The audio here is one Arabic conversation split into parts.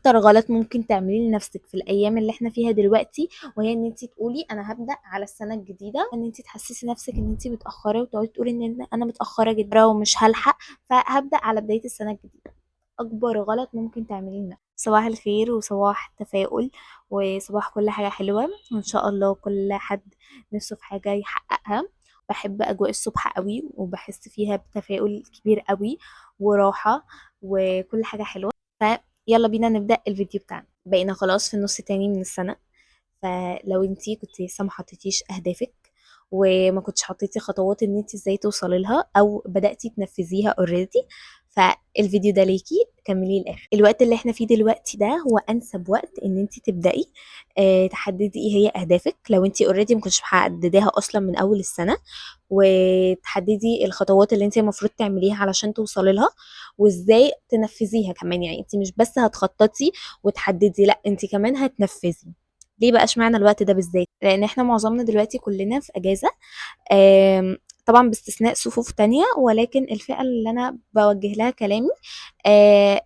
اكتر غلط ممكن تعمليه لنفسك في الايام اللي احنا فيها دلوقتي، وهي ان انت تقولي انا هبدا على السنه الجديده، ان انت تحسسي نفسك ان انت متاخره وتقعدي تقولي ان انا متاخره جدا ومش هلحق، فهبدا على بدايه السنه الجديده. اكبر غلط ممكن تعمليه لنفسك. صباح الخير وصباح التفاؤل وصباح كل حاجه حلوه، وان شاء الله كل حد نفسه في حاجه يحققها. بحب اجواء الصبح قوي وبحس فيها بتفاؤل كبير قوي وراحه وكل حاجه حلوه. فيلا بينا نبدأ الفيديو بتاعنا. بقينا خلاص في النص التاني من السنة، فلو انتي كنت لسه ما حطيتيش اهدافك وما كنتش حطيتي خطوات ان انتي ازاي توصلي لها او بدأتي تنفذيها اوريدي، فالفيديو ده ليكي، كمليه الاخر. الوقت اللي احنا فيه دلوقتي ده هو انسب وقت ان انتي تبدأي تحددي ايه هي اهدافك لو انتي اوريدي ما كنتش محدداها اصلا من اول السنة، وتحددي الخطوات اللي انت المفروض تعمليها علشان توصلي لها وازاي تنفذيها كمان. يعني انت مش بس هتخططي وتحددي، لا انت كمان هتنفذي. ليه بقى اشمعنى الوقت ده بالذات؟ لان احنا معظمنا دلوقتي كلنا في اجازة، طبعا باستثناء صفوف تانية، ولكن الفئة اللي انا بوجه لها كلامي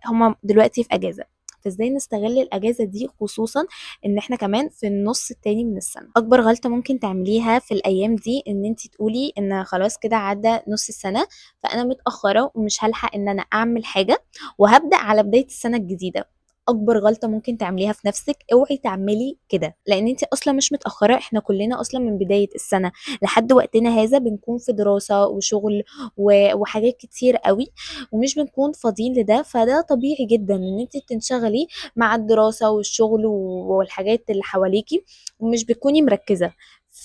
هما دلوقتي في اجازة. فازاي نستغل الاجازه دي، خصوصا ان احنا كمان في النص التاني من السنه؟ اكبر غلطه ممكن تعمليها في الايام دي ان انت تقولي ان خلاص كده عدى نص السنه، فانا متاخره ومش هلحق ان انا اعمل حاجه وهبدا على بدايه السنه الجديده. اكبر غلطه ممكن تعمليها في نفسك، اوعي تعملي كده، لان انت اصلا مش متاخره. احنا كلنا اصلا من بدايه السنه لحد وقتنا هذا بنكون في دراسه وشغل وحاجات كتير قوي، ومش بنكون فاضيين لده. فده طبيعي جدا ان انت تنشغلي مع الدراسة والشغل والحاجات اللي حواليكي ومش بتكوني مركزة،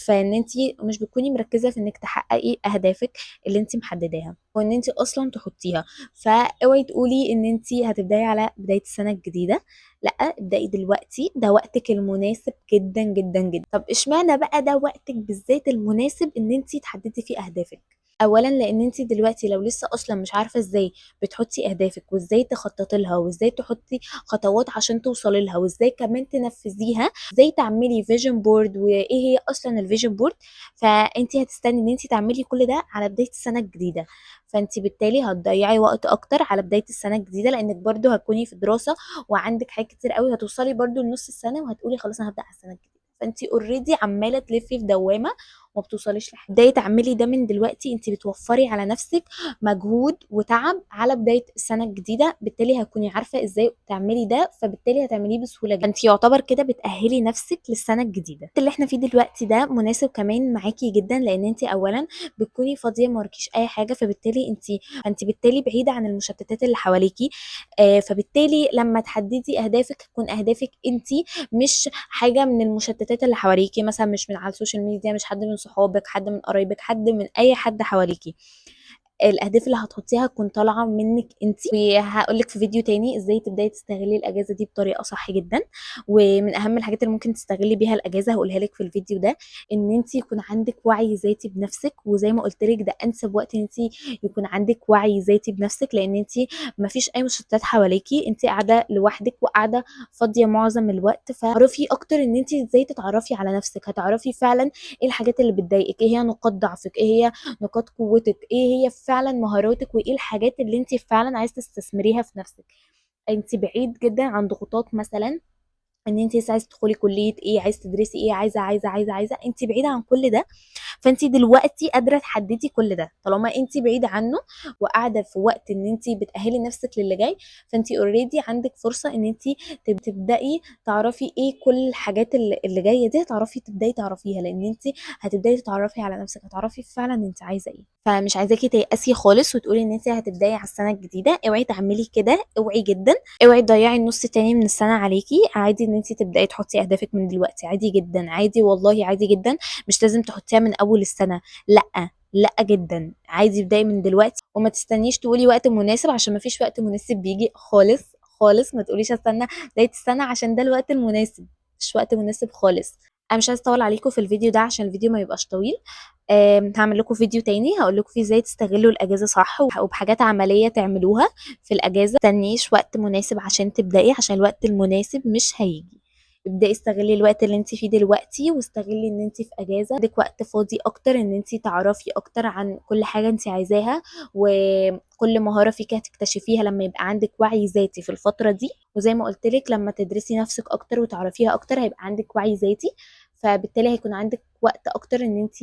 فان انت مش بتكوني مركزة في انك تحققي اهدافك اللي انت محدداها وان انت اصلا تحطيها. فاوعي تقولي ان انت هتبداي على بداية السنة الجديدة، لا، ابدأي دلوقتي، ده وقتك المناسب جدا جدا جدا. طب اشمعنى بقى ده وقتك بالذات المناسب ان انت تحددي فيه اهدافك؟ اولا لان انت دلوقتي لو لسه اصلا مش عارفه ازاي بتحطي اهدافك وازاي تخططي لها وازاي تحطي خطوات عشان توصلي لها وازاي كمان تنفذيها، ازاي تعملي فيجن بورد وايه هي اصلا الفيجن بورد، فانت هتستني ان انت تعملي كل ده على بدايه السنه الجديده. فانت بالتالي هتضيعي وقت اكتر على بدايه السنه الجديده، لانك برضو هتكوني في دراسه وعندك حاجات كتير قوي، هتوصلي برضو لنص السنه وهتقولي خلاص انا هبدا على السنه الجديده، فانت اوريدي عماله تلفي في دوامه وما بتوصليش لحاجه. بدايه تعملي ده من دلوقتي، انت بتوفري على نفسك مجهود وتعب على بدايه السنه الجديده، بالتالي هتكوني عارفه ازاي تعملي ده، فبالتالي هتعمليه بسهوله جدا. انت يعتبر كده بتاهلي نفسك للسنه الجديده. اللي احنا فيه دلوقتي ده مناسب كمان معاكي جدا، لان انت اولا بتكوني فاضيه ما وراكيش اي حاجه، فبالتالي انت بالتالي بعيده عن المشتتات اللي حواليكي. فبالتالي لما تحددي اهدافك تكون اهدافك انت، مش حاجه من المشتتات اللي حواليكي، مثلا مش من على السوشيال ميديا، مش حد من صحابك، حد من قرايبك، حد من اي حد حواليكي. الاهداف اللي هتحطيها تكون طالعه منك انت. وهقول لك في فيديو تاني ازاي تبداي تستغلي الاجازه دي بطريقه صح جدا. ومن اهم الحاجات اللي ممكن تستغلي بيها الاجازه هقولها لك في الفيديو ده، ان انت يكون عندك وعي ذاتي بنفسك. وزي ما قلت لك ده انسب وقت ان انت يكون عندك وعي ذاتي بنفسك، لان انت ما فيش اي مشتتات حواليكي، انت قاعده لوحدك وقاعده فاضيه معظم الوقت. فاعرفي اكتر ان انت ازاي تتعرفي على نفسك، هتعرفي فعلا ايه الحاجات اللي بتضايقك، ايه هي نقاط ضعفك، ايه هي نقاط قوتك، ايه هي فعلا مهاراتك، وايه الحاجات اللي انت فعلا عايز تستثمريها في نفسك. انت بعيد جدا عن ضغوطات مثلا ان انت لسه عايزه تدخلي كليه ايه، عايزه تدرسي ايه، عايزه، انت بعيده عن كل ده. فانت دلوقتي قادره تحددي كل ده طالما انت بعيده عنه وقاعده في وقت ان انت بتاهلي نفسك للي جاي. فانت اوريدي عندك فرصه ان انت تبداي تعرفي ايه كل الحاجات اللي جايه دي، تعرفي تبداي تعرفيها، لان انت هتبداي تتعرفي على نفسك، هتعرفي فعلا انت عايزه ايه. فمش عايزاكي تيأسي خالص وتقولي ان انت هتبداي على السنه الجديده، اوعي تعملي كده، اوعي جدا. اوعي تضيعي النص التاني من السنه عليكي. عادي ان انت تبداي تحطي اهدافك من دلوقتي، عادي جدا، عادي والله عادي جدا. مش لازم تحطيها من اول السنه، لا لا جدا، عادي ابداي من دلوقتي وما تستنيش تقولي وقت مناسب، عشان ما فيش وقت مناسب بيجي خالص خالص. ما تقوليش استنى بدايه السنه عشان ده الوقت المناسب، مش وقت مناسب خالص. انا مش عايزه اطول عليكم في الفيديو ده عشان الفيديو ما يبقاش طويل. هعمل لكم فيديو تاني هقول لكم فيه ازاي تستغلوا الاجازه صح وبحاجات عمليه تعملوها في الاجازه. ما تستنيش وقت مناسب عشان تبداي، عشان الوقت المناسب مش هيجي. ابدأي استغلي الوقت اللي انت فيه دلوقتي، واستغلي ان انت في اجازة عندك وقت فاضي اكتر ان انت تعرفي اكتر عن كل حاجة انت عايزاها، وكل مهارة فيك هتكتشفيها لما يبقى عندك وعي ذاتي في الفترة دي. وزي ما قلت لك لما تدرسي نفسك اكتر وتعرفيها اكتر هيبقى عندك وعي ذاتي، فبالتالي هيكون عندك وقت اكتر ان انت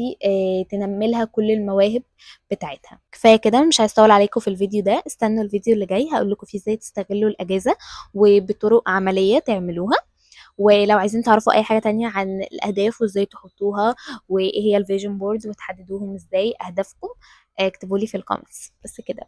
تنمي لها كل المواهب بتاعتها. كفايه كده، مش هيطول عليكم في الفيديو ده، استنوا الفيديو اللي جاي هقول لكم فيه ازاي تستغلوا الاجازه وبطرق عمليه تعملوها. ولو عايزين تعرفوا اي حاجه تانية عن الاهداف وازاي تحطوها وايه هي الفيجن بوردز وتحددوهم ازاي اهدافكم، اكتبوا لي في الكومنتس. بس كده.